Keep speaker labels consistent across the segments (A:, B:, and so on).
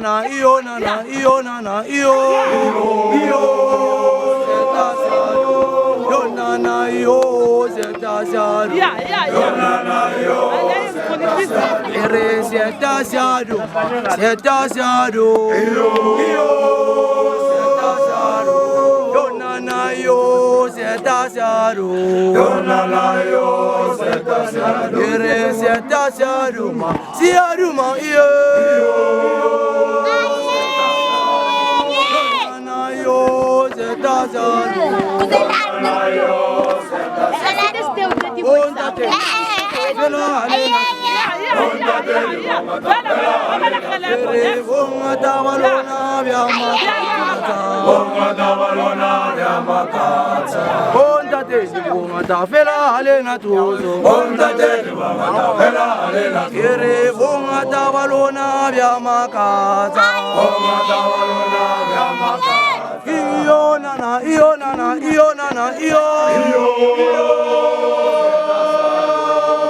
A: nana iyo nana iyo nana iyo yo nana yo zetasiado yo nana yo ere zetasiado zetasiado yo nana yo zetasiado yo nana yo zetasiado ere zetasiado ma siado ma iyo Iyo nana, iyo nana, iyo nana, iyo.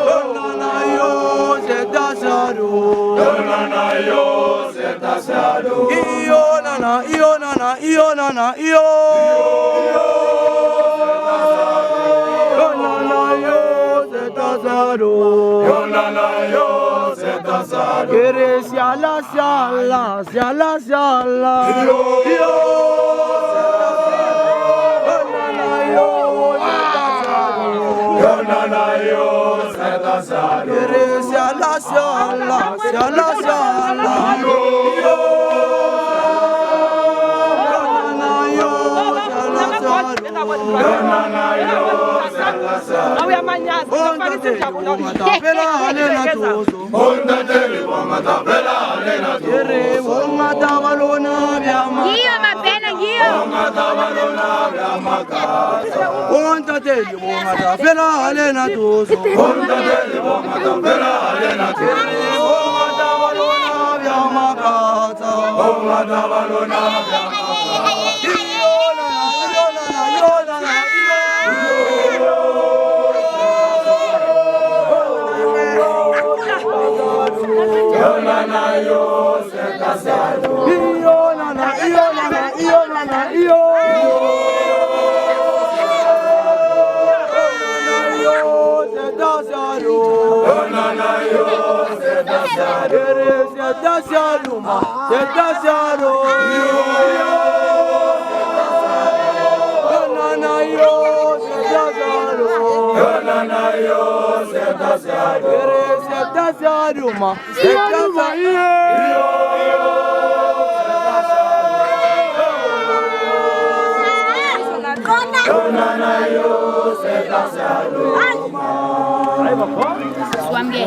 A: Yo nana yo zetasiado. Yo nana yo zetasiado. Iyo nana, iyo nana, iyo nana, iyo. Yo nana yo zetasiado. Yo nana yo zetasiado. Eres siala, siala, siala, siala. Yo. Suamge.